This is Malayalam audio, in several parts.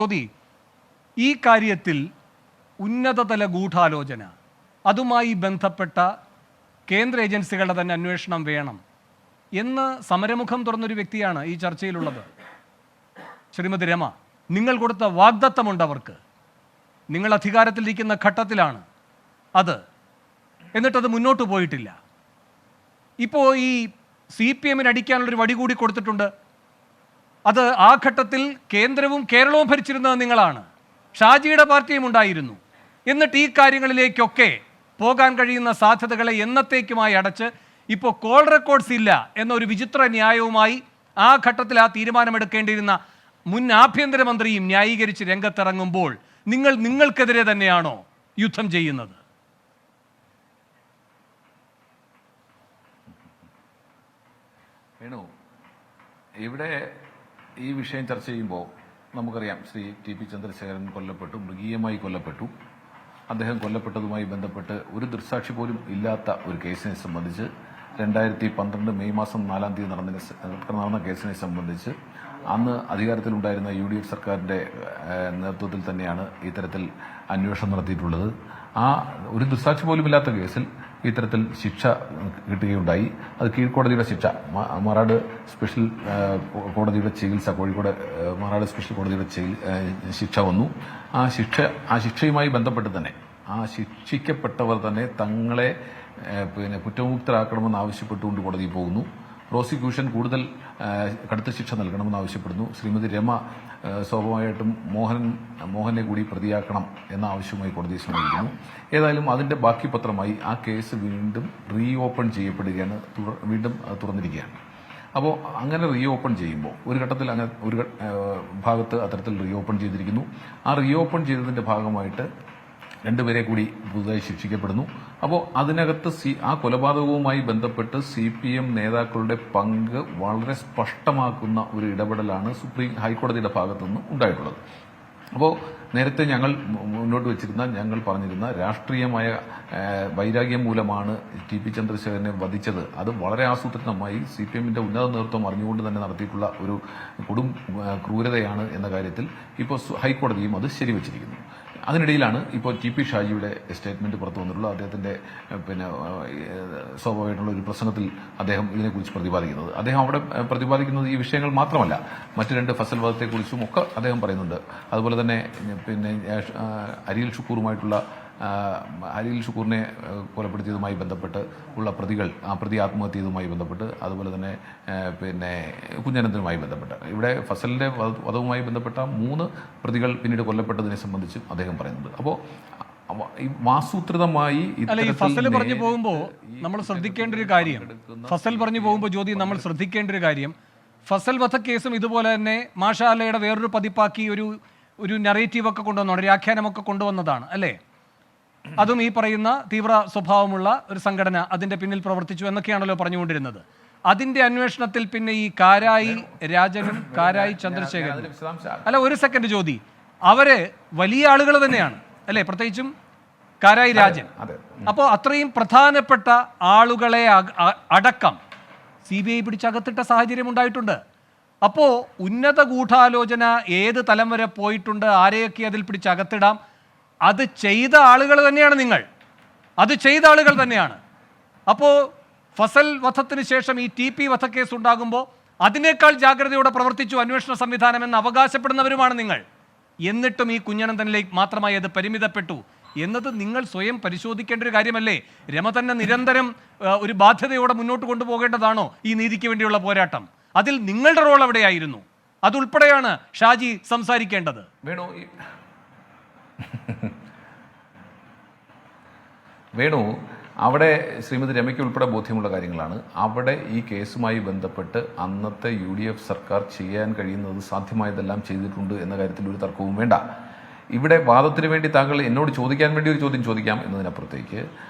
ജ്യോതി, ഈ കാര്യത്തിൽ ഉന്നതതല ഗൂഢാലോചന, അതുമായി ബന്ധപ്പെട്ട കേന്ദ്ര ഏജൻസികളുടെ തന്നെ അന്വേഷണം വേണം എന്ന് സമരമുഖം തുറന്നൊരു വ്യക്തിയാണ് ഈ ചർച്ചയിലുള്ളത്. ശ്രീമതി രമ, നിങ്ങൾ കൊടുത്ത വാഗ്ദത്തമുണ്ട് അവർക്ക്. നിങ്ങൾ അധികാരത്തിലിരിക്കുന്ന ഘട്ടത്തിലാണ് അത്, എന്നിട്ടത് മുന്നോട്ട് പോയിട്ടില്ല. ഇപ്പോൾ ഈ CPM-ന് അടിക്കാനുള്ളൊരു വടി കൂടി കൊടുത്തിട്ടുണ്ട്. അത് ആ ഘട്ടത്തിൽ കേന്ദ്രവും കേരളവും ഭരിച്ചിരുന്നത് നിങ്ങളാണ്, ഷാജിയുടെ പാർട്ടിയും ഉണ്ടായിരുന്നു. എന്നിട്ട് ഈ കാര്യങ്ങളിലേക്കൊക്കെ പോകാൻ കഴിയുന്ന സാധ്യതകളെ എന്നത്തേക്കുമായി അടച്ച് ഇപ്പോൾ കോൾ റെക്കോർഡ്സ് ഇല്ല എന്നൊരു വിചിത്ര ന്യായവുമായി ആ ഘട്ടത്തിൽ ആ തീരുമാനമെടുക്കേണ്ടിയിരുന്ന മുൻ ആഭ്യന്തരമന്ത്രിയും ന്യായീകരിച്ച് രംഗത്തിറങ്ങുമ്പോൾ നിങ്ങൾക്കെതിരെ തന്നെയാണോ യുദ്ധം ചെയ്യുന്നത്? വേണു, ഇവിടെ ഈ വിഷയം ചർച്ച ചെയ്യുമ്പോൾ നമുക്കറിയാം, ശ്രീ TP ചന്ദ്രശേഖരൻ കൊല്ലപ്പെട്ടു, മൃഗീയമായി കൊല്ലപ്പെട്ടു. അദ്ദേഹം കൊല്ലപ്പെട്ടതുമായി ബന്ധപ്പെട്ട് ഒരു ദൃക്സാക്ഷി പോലും ഇല്ലാത്ത ഒരു കേസിനെ സംബന്ധിച്ച് 2012 മെയ് മാസം 4-ാം തീയതി നടന്ന കേസിനെ സംബന്ധിച്ച് അന്ന് അധികാരത്തിലുണ്ടായിരുന്ന UDF സർക്കാരിന്റെ നേതൃത്വത്തിൽ തന്നെയാണ് ഇത്തരത്തിൽ അന്വേഷണം നടത്തിയിട്ടുള്ളത്. ആ ഒരു ദൃക്സാക്ഷി പോലും ഇല്ലാത്ത കേസിൽ ഇത്തരത്തിൽ ശിക്ഷ കിട്ടുകയുണ്ടായി. അത് കീഴ്ക്കോടതിയുടെ ശിക്ഷ, മാറാട് സ്പെഷ്യൽ കോടതിയുടെ ചികിത്സ, കോഴിക്കോട് മാറാട് സ്പെഷ്യൽ കോടതിയുടെ ശിക്ഷ വന്നു. ആ ശിക്ഷയുമായി ബന്ധപ്പെട്ട് തന്നെ ആ ശിക്ഷിക്കപ്പെട്ടവർ തന്നെ തങ്ങളെ കുറ്റമുക്തരാക്കണമെന്ന് ആവശ്യപ്പെട്ടുകൊണ്ട് കോടതിയിൽ പോകുന്നു. പ്രോസിക്യൂഷൻ കൂടുതൽ കടുത്ത ശിക്ഷ നൽകണമെന്ന് ആവശ്യപ്പെടുന്നു. ശ്രീമതി രമ സ്വാഭാവികമായിട്ടും മോഹനെ കൂടി പ്രതിയാക്കണം എന്ന ആവശ്യവുമായി കോടതിയെ സമീപിക്കുന്നു. ഏതായാലും അതിന്റെ ബാക്കി പത്രമായി ആ കേസ് വീണ്ടും റീഓപ്പൺ ചെയ്യപ്പെടുകയാണ്, വീണ്ടും തുറന്നിരിക്കുകയാണ്. അപ്പോൾ അങ്ങനെ റീഓപ്പൺ ചെയ്യുമ്പോൾ ഒരു ഘട്ടത്തിൽ അങ്ങനെ ഒരു ഭാഗത്ത് അത്തരത്തിൽ റീഓപ്പൺ ചെയ്തിരിക്കുന്നു. ആ റീഓപ്പൺ ചെയ്തതിന്റെ ഭാഗമായിട്ട് രണ്ടുപേരെ കൂടി പുതുതായി ശിക്ഷിക്കപ്പെടുന്നു. അപ്പോൾ അതിനകത്ത് ആ കൊലപാതകവുമായി ബന്ധപ്പെട്ട് CPM നേതാക്കളുടെ പങ്ക് വളരെ സ്പഷ്ടമാക്കുന്ന ഒരു ഇടപെടലാണ് ഹൈക്കോടതിയുടെ ഭാഗത്തുനിന്ന് ഉണ്ടായിട്ടുള്ളത്. അപ്പോൾ നേരത്തെ ഞങ്ങൾ മുന്നോട്ട് വെച്ചിരുന്ന, ഞങ്ങൾ പറഞ്ഞിരുന്ന രാഷ്ട്രീയമായ വൈരാഗ്യം മൂലമാണ് TP ചന്ദ്രശേഖരനെ വധിച്ചത്, അത് വളരെ ആസൂത്രിതമായി CPM-ന്റെ ഉന്നത നേതൃത്വം അറിഞ്ഞുകൊണ്ട് തന്നെ നടത്തിയിട്ടുള്ള ഒരു കൊടും ക്രൂരതയാണ് എന്ന കാര്യത്തിൽ ഇപ്പോൾ ഹൈക്കോടതിയും അത് ശരിവച്ചിരിക്കുന്നു. അതിനിടയിലാണ് ഇപ്പോൾ TP ഷാജിയുടെ സ്റ്റേറ്റ്മെന്റ് പുറത്തു വന്നിട്ടുള്ളത്. അദ്ദേഹത്തിന്റെ സ്വാഭാവികമായിട്ടുള്ള ഒരു പ്രസംഗത്തിൽ അദ്ദേഹം ഇതിനെക്കുറിച്ച് പ്രതിപാദിക്കുന്നത്. അദ്ദേഹം അവിടെ പ്രതിപാദിക്കുന്നത് ഈ വിഷയങ്ങൾ മാത്രമല്ല, മറ്റു 2 ഫസൽ വധത്തെക്കുറിച്ചും ഒക്കെ അദ്ദേഹം പറയുന്നുണ്ട്. അതുപോലെ തന്നെ അരിയിൽ ഷുക്കൂറിനെ കൊലപ്പെടുത്തിയതുമായി ബന്ധപ്പെട്ട് ഉള്ള പ്രതികൾ, ആ പ്രതി ആത്മഹത്യ ചെയ്തതുമായി ബന്ധപ്പെട്ട്, അതുപോലെ തന്നെ കുഞ്ഞനന്തനുമായി ബന്ധപ്പെട്ട്, ഇവിടെ ഫസലിന്റെ വധവുമായി ബന്ധപ്പെട്ട 3 പ്രതികൾ പിന്നീട് കൊല്ലപ്പെട്ടതിനെ സംബന്ധിച്ചും അദ്ദേഹം പറയുന്നുണ്ട്. അപ്പോൾ ആസൂത്രിതമായി ഫസൽ പറഞ്ഞു പോകുമ്പോൾ നമ്മൾ ശ്രദ്ധിക്കേണ്ട ഒരു കാര്യം, ജ്യോതി, നമ്മൾ ശ്രദ്ധിക്കേണ്ട ഒരു കാര്യം, ഫസൽ വധക്കേസും ഇതുപോലെ തന്നെ മാഷാലയുടെ വേറൊരു പതിപ്പാക്കി ഒരു നറേറ്റീവൊക്കെ കൊണ്ടുവന്നതാണ്, ഒരു ആഖ്യാനമൊക്കെ കൊണ്ടുവന്നതാണ് അല്ലേ? അതും ഈ പറയുന്ന തീവ്ര സ്വഭാവമുള്ള ഒരു സംഘടന അതിന്റെ പിന്നിൽ പ്രവർത്തിച്ചു എന്നൊക്കെയാണല്ലോ പറഞ്ഞുകൊണ്ടിരുന്നത്. അതിന്റെ അന്വേഷണത്തിൽ പിന്നെ ഈ കാരായി രാജനും കാരായി ചന്ദ്രശേഖരനും, അല്ല ഒരു സെക്കൻഡ് ജ്യോതി, അവര് വലിയ ആളുകൾ തന്നെയാണ് അല്ലേ, പ്രത്യേകിച്ചും കാരായി രാജൻ. അപ്പോൾ അത്രയും പ്രധാനപ്പെട്ട ആളുകളെ അടക്കം CBI പിടിച്ചകത്തിട്ട സാഹചര്യം ഉണ്ടായിട്ടുണ്ട്. അപ്പോൾ ഉന്നത ഗൂഢാലോചന ഏത് തലം വരെ പോയിട്ടുണ്ട്, ആരെയൊക്കെ അതിൽ പിടിച്ചകത്തിടാം, അത് ചെയ്ത ആളുകൾ തന്നെയാണ് നിങ്ങൾ, അത് ചെയ്ത ആളുകൾ തന്നെയാണ്. അപ്പോൾ ഫസൽ വധത്തിന് ശേഷം ഈ TP വധക്കേസ് ഉണ്ടാകുമ്പോൾ അതിനേക്കാൾ ജാഗ്രതയോടെ പ്രവർത്തിച്ചു അന്വേഷണ സംവിധാനം എന്ന് അവകാശപ്പെടുന്നവരുമാണ് നിങ്ങൾ. എന്നിട്ടും ഈ കുഞ്ഞനന്തനിലേക്ക് മാത്രമായി അത് പരിമിതപ്പെട്ടു എന്നത് നിങ്ങൾ സ്വയം പരിശോധിക്കേണ്ട ഒരു കാര്യമല്ലേ? രമ തന്നെ നിരന്തരം ഒരു ബാധ്യതയോടെ മുന്നോട്ട് കൊണ്ടുപോകേണ്ടതാണോ ഈ നീതിക്ക് വേണ്ടിയുള്ള പോരാട്ടം? അതിൽ നിങ്ങളുടെ റോൾ എവിടെയായിരുന്നു? അതുൾപ്പെടെയാണ് ഷാജി സംസാരിക്കേണ്ടത്. വേണു, അവിടെ ശ്രീമതി രമയ്ക്ക് ഉൾപ്പെടെ ബോധ്യമുള്ള കാര്യങ്ങളാണ്. അവിടെ ഈ കേസുമായി ബന്ധപ്പെട്ട് അന്നത്തെ UDF സർക്കാർ ചെയ്യാൻ കഴിയുന്നത് സാധ്യമായതെല്ലാം ചെയ്തിട്ടുണ്ട് എന്ന കാര്യത്തിൽ ഒരു തർക്കവും വേണ്ട. ഇവിടെ വാദത്തിന് വേണ്ടി താങ്കൾ എന്നോട് ചോദിക്കാൻ വേണ്ടി ഒരു ചോദ്യം ചോദിക്കാം എന്നതിനപ്പുറത്തേക്ക്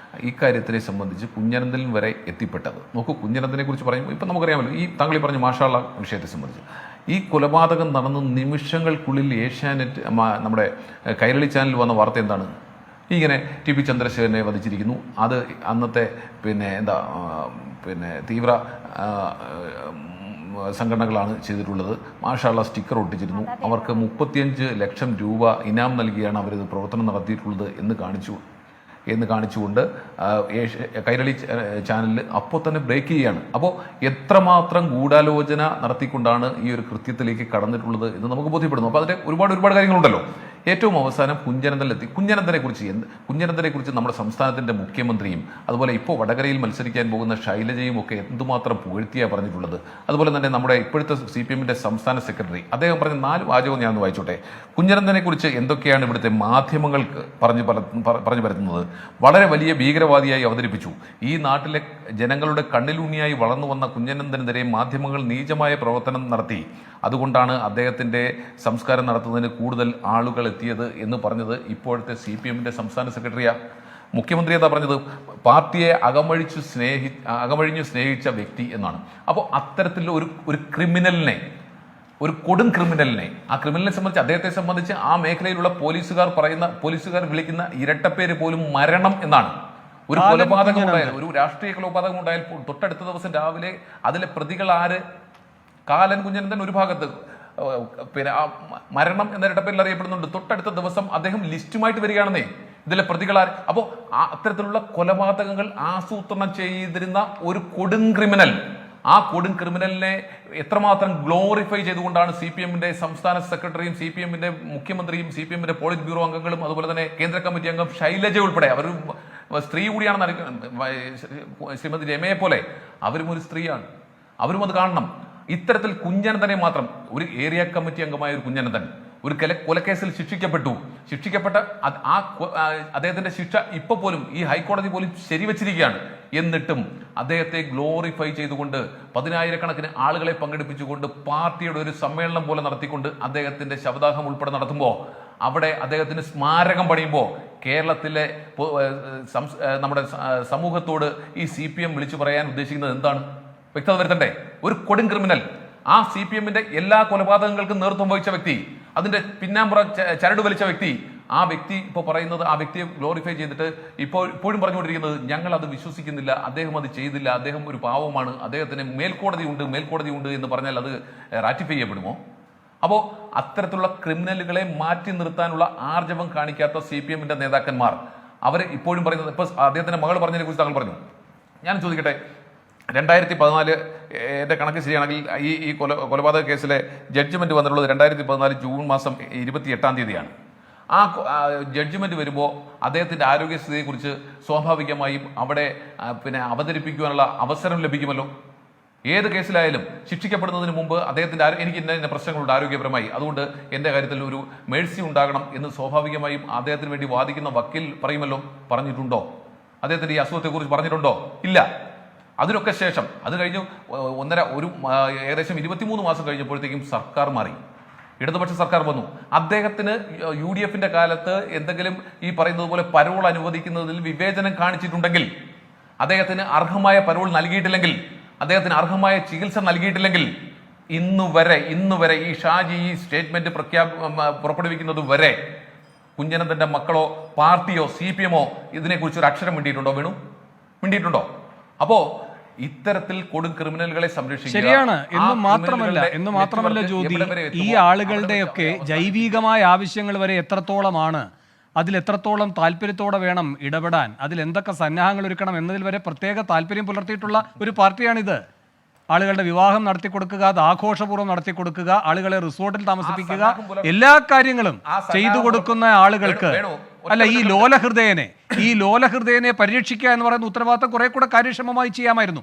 ഇക്കാര്യത്തിനെ സംബന്ധിച്ച് കുഞ്ഞനന്തൻ വരെ എത്തിപ്പെട്ടത് നോക്കൂ. കുഞ്ഞനന്തനെ കുറിച്ച് പറയുമ്പോൾ ഇപ്പം നമുക്കറിയാമല്ലോ, ഈ താങ്കൾ ഈ പറഞ്ഞ മാഷാള്ള വിഷയത്തെ സംബന്ധിച്ച് ഈ കൊലപാതകം നടന്ന നിമിഷങ്ങൾക്കുള്ളിൽ ഏഷ്യാനെറ്റ്, നമ്മുടെ കൈരളി ചാനൽ വന്ന വാർത്ത എന്താണ്? ഇങ്ങനെ TP ചന്ദ്രശേഖരനെ വധിച്ചിരിക്കുന്നു, അത് അന്നത്തെ തീവ്ര സംഘടനകളാണ് ചെയ്തിട്ടുള്ളത്. മാഷാള്ള സ്റ്റിക്കർ ഒട്ടിച്ചിരുന്നു. അവർക്ക് 35 ലക്ഷം രൂപ ഇനാം നൽകിയാണ് അവരിത് പ്രവർത്തനം നടത്തിയിട്ടുള്ളത് എന്ന് കാണിച്ചുകൊണ്ട് കൈരളി ചാനലിൽ അപ്പോൾ തന്നെ ബ്രേക്ക് ചെയ്യുകയാണ്. അപ്പോൾ എത്രമാത്രം ഗൂഢാലോചന നടത്തിക്കൊണ്ടാണ് ഈ ഒരു കൃത്യത്തിലേക്ക് കടന്നിട്ടുള്ളത് എന്ന് നമുക്ക് ബോധ്യപ്പെടുന്നു. അപ്പോൾ അതിൻ്റെ ഒരുപാട് കാര്യങ്ങളുണ്ടല്ലോ. ഏറ്റവും അവസാനം കുഞ്ഞനന്തനിലെത്തി. കുഞ്ഞനന്തനെ കുറിച്ച് നമ്മുടെ സംസ്ഥാനത്തിൻ്റെ മുഖ്യമന്ത്രിയും അതുപോലെ ഇപ്പോൾ വടകരയിൽ മത്സരിക്കാൻ പോകുന്ന ശൈലജയും ഒക്കെ എന്തുമാത്രം പുകഴ്ത്തിയാണ് പറഞ്ഞിട്ടുള്ളത്. അതുപോലെ തന്നെ നമ്മുടെ ഇപ്പോഴത്തെ CPM-ന്റെ സംസ്ഥാന സെക്രട്ടറി അദ്ദേഹം പറഞ്ഞ 4 വാചകം ഞാൻ ഒന്ന് വായിച്ചോട്ടെ. കുഞ്ഞനന്തനെ കുറിച്ച് എന്തൊക്കെയാണ് ഇവിടുത്തെ മാധ്യമങ്ങൾക്ക് പറഞ്ഞു പരത്തുന്നത്. വളരെ വലിയ ഭീകരവാദിയായി അവതരിപ്പിച്ചു. ഈ നാട്ടിലെ ജനങ്ങളുടെ കണ്ണിലൂണിയായി വളർന്നു വന്ന കുഞ്ഞനന്തനെതിരെ മാധ്യമങ്ങൾ നീചമായ പ്രവർത്തനം നടത്തി. അതുകൊണ്ടാണ് അദ്ദേഹത്തിൻ്റെ സംസ്കാരം നടത്തുന്നതിന് കൂടുതൽ ആളുകൾ എത്തിയത് എന്ന് പറഞ്ഞത് ഇപ്പോഴത്തെ CPM-ന്റെ സംസ്ഥാന സെക്രട്ടറിയാ. മുഖ്യമന്ത്രി എന്താ പറഞ്ഞത്? പാർട്ടിയെ അകമഴിഞ്ഞു സ്നേഹിച്ച വ്യക്തി എന്നാണ്. അപ്പോൾ അത്തരത്തിലുള്ള ഒരു ക്രിമിനലിനെ, ഒരു കൊടും ക്രിമിനലിനെ, ആ ക്രിമിനലിനെ സംബന്ധിച്ച്, അദ്ദേഹത്തെ സംബന്ധിച്ച് ആ മേഖലയിലുള്ള പോലീസുകാർ വിളിക്കുന്ന ഇരട്ടപ്പേര് പോലും മരണം എന്നാണ്. ഒരു കൊലപാതകം ഉണ്ടായാൽ, ഒരു രാഷ്ട്രീയ കൊലപാതകം ഉണ്ടായാൽ തൊട്ടടുത്ത ദിവസം രാവിലെ അതിലെ പ്രതികൾ ആര്? കാലൻ കുഞ്ഞനന്തൻ ഒരു ഭാഗത്ത്, പിന്നെ ആ മരണം എന്ന ഇരട്ടപ്പേരിൽ അറിയപ്പെടുന്നുണ്ട്. തൊട്ടടുത്ത ദിവസം അദ്ദേഹം ലിസ്റ്റുമായിട്ട് വരികയാണെന്നേ ഇതിലെ പ്രതികളാർ. അപ്പോൾ അത്തരത്തിലുള്ള കൊലപാതകങ്ങൾ ആസൂത്രണം ചെയ്തിരുന്ന ഒരു കൊടും ക്രിമിനൽ, ആ കൊടും ക്രിമിനലിനെ എത്രമാത്രം ഗ്ലോറിഫൈ ചെയ്തുകൊണ്ടാണ് CPM-ന്റെ സംസ്ഥാന സെക്രട്ടറിയും CPM-ന്റെ മുഖ്യമന്ത്രിയും CPM-ന്റെ പോളിറ്റ് ബ്യൂറോ അംഗങ്ങളും അതുപോലെ തന്നെ കേന്ദ്ര കമ്മിറ്റി അംഗം ശൈലജ ഉൾപ്പെടെ, അവർ സ്ത്രീ കൂടിയാണെന്ന് ശ്രീമതി രമയെ പോലെ അവരും ഒരു സ്ത്രീയാണ്, അവരും അത് കാണണം. ഇത്തരത്തിൽ കുഞ്ഞനന്തനെ മാത്രം, ഒരു ഏരിയ കമ്മിറ്റി അംഗമായ ഒരു കുഞ്ഞനന്തൻ ഒരു കൊലക്കേസിൽ ശിക്ഷിക്കപ്പെട്ട അദ്ദേഹത്തിന്റെ ശിക്ഷ ഇപ്പൊ പോലും ഈ ഹൈക്കോടതി പോലും ശരിവച്ചിരിക്കുകയാണ്. എന്നിട്ടും അദ്ദേഹത്തെ ഗ്ലോറിഫൈ ചെയ്തുകൊണ്ട് 10,000-കണക്കിന് ആളുകളെ പങ്കെടുപ്പിച്ചുകൊണ്ട് പാർട്ടിയുടെ ഒരു സമ്മേളനം പോലെ നടത്തിക്കൊണ്ട് അദ്ദേഹത്തിന്റെ ശവദാഹം ഉൾപ്പെടെ നടത്തുമ്പോൾ, അവിടെ അദ്ദേഹത്തിന് സ്മാരകം പണിയുമ്പോൾ കേരളത്തിലെ നമ്മുടെ സമൂഹത്തോട് ഈ CPM വിളിച്ചു പറയാൻ ഉദ്ദേശിക്കുന്നത് എന്താണ്? വ്യക്തത വരുത്തണ്ടേ? ഒരു കൊടും ക്രിമിനൽ, ആ CPM-ന്റെ എല്ലാ കൊലപാതകങ്ങൾക്കും നേതൃത്വം വഹിച്ച വ്യക്തി, അതിന്റെ പിന്നാമ്പുറ ചരട് വലിച്ച വ്യക്തി, ആ വ്യക്തി ഇപ്പോൾ പറയുന്നത്, ആ വ്യക്തിയെ ഗ്ലോറിഫൈ ചെയ്തിട്ട് ഇപ്പോഴും പറഞ്ഞുകൊണ്ടിരിക്കുന്നത് ഞങ്ങൾ അത് വിശ്വസിക്കുന്നില്ല, അദ്ദേഹം അത് ചെയ്തില്ല, അദ്ദേഹം ഒരു പാവമാണ്, അദ്ദേഹത്തിന് മേൽക്കോടതി ഉണ്ട് എന്ന് പറഞ്ഞാൽ അത് റാറ്റിഫൈ ചെയ്യപ്പെടുമോ? അപ്പോൾ അത്തരത്തിലുള്ള ക്രിമിനലുകളെ മാറ്റി നിർത്താനുള്ള ആർജവം കാണിക്കാത്ത CPM-ന്റെ നേതാക്കന്മാർ അവർ ഇപ്പോഴും പറയുന്നത്, ഇപ്പോൾ അദ്ദേഹത്തിന്റെ മകൾ പറഞ്ഞതിനെ കുറിച്ച് താങ്കൾ പറഞ്ഞു. ഞാൻ ചോദിക്കട്ടെ, 2014 എൻ്റെ കണക്ക് ശരിയാണെങ്കിൽ ഈ കൊലപാതക കേസിലെ ജഡ്ജ്മെന്റ് വന്നിട്ടുള്ളത് 2014 ജൂൺ മാസം 28-ാം തീയതിയാണ്. ആ ജഡ്ജ്മെന്റ് വരുമ്പോൾ അദ്ദേഹത്തിന്റെ ആരോഗ്യസ്ഥിതിയെക്കുറിച്ച് സ്വാഭാവികമായും അവിടെ പിന്നെ അവതരിപ്പിക്കുവാനുള്ള അവസരം ലഭിക്കുമല്ലോ. ഏത് കേസിലായാലും ശിക്ഷിക്കപ്പെടുന്നതിന് മുമ്പ് അദ്ദേഹത്തിന്റെ എനിക്ക് ഇന്ന പ്രശ്നങ്ങളുണ്ട് ആരോഗ്യപരമായി, അതുകൊണ്ട് എൻ്റെ കാര്യത്തിൽ ഒരു മേഴ്സി ഉണ്ടാകണം എന്ന് സ്വാഭാവികമായും അദ്ദേഹത്തിന് വേണ്ടി വാദിക്കുന്ന വക്കീൽ പറയുമല്ലോ. പറഞ്ഞിട്ടുണ്ടോ? അദ്ദേഹത്തിന്റെ ഈ അസുഖത്തെക്കുറിച്ച് പറഞ്ഞിട്ടുണ്ടോ? ഇല്ല. അതിനൊക്കെ ശേഷം അത് കഴിഞ്ഞു ഏകദേശം 23 മാസം കഴിഞ്ഞപ്പോഴത്തേക്കും സർക്കാർ മാറി, ഇടതുപക്ഷ സർക്കാർ വന്നു. അദ്ദേഹത്തിന് UDF-ന്റെ കാലത്ത് എന്തെങ്കിലും ഈ പറയുന്നത് പോലെ പരോൾ അനുവദിക്കുന്നതിൽ വിവേചനം കാണിച്ചിട്ടുണ്ടെങ്കിൽ, അദ്ദേഹത്തിന് അർഹമായ പരോൾ നൽകിയിട്ടില്ലെങ്കിൽ, അദ്ദേഹത്തിന് അർഹമായ ചികിത്സ നൽകിയിട്ടില്ലെങ്കിൽ, ഇന്നുവരെ ഈ ഷാജി ഈ സ്റ്റേറ്റ്മെന്റ് പുറപ്പെടുവിക്കുന്നത് വരെ കുഞ്ഞനന്തന്റെ മക്കളോ പാർട്ടിയോ CPM-ഓ ഇതിനെക്കുറിച്ച് ഒരു അക്ഷരം മിണ്ടിയിട്ടുണ്ടോ? അപ്പോ ഇത്തരത്തിൽ കൊടും ക്രിമിനലുകളെ സംരക്ഷിക്കുക ശരിയാണ്. എന്ന് മാത്രമല്ല ജ്യോതി, ഈ ആളുകളുടെയൊക്കെ ജൈവികമായ ആവശ്യങ്ങൾ വരെ എത്രത്തോളമാണ്, അതിൽ എത്രത്തോളം താല്പര്യത്തോടെ വേണം ഇടപെടാൻ, അതിൽ എന്തൊക്കെ സന്നാഹങ്ങൾ ഒരുക്കണം എന്നതിൽ വരെ പ്രത്യേക താല്പര്യം പുലർത്തിയിട്ടുള്ള ഒരു പാർട്ടിയാണിത്. ആളുകളുടെ വിവാഹം നടത്തിക്കൊടുക്കുക, അത് ആഘോഷപൂർവ്വം നടത്തിക്കൊടുക്കുക, ആളുകളെ റിസോർട്ടിൽ താമസിപ്പിക്കുക, എല്ലാ കാര്യങ്ങളും ചെയ്തു കൊടുക്കുന്ന ആളുകൾക്ക് അല്ല, ഈ ലോലഹൃദയനെ പരിരക്ഷിക്കുക എന്ന് പറയുന്ന ഉത്തരവാദിത്തം കുറെ കൂടെ കാര്യക്ഷമമായി ചെയ്യാമായിരുന്നു.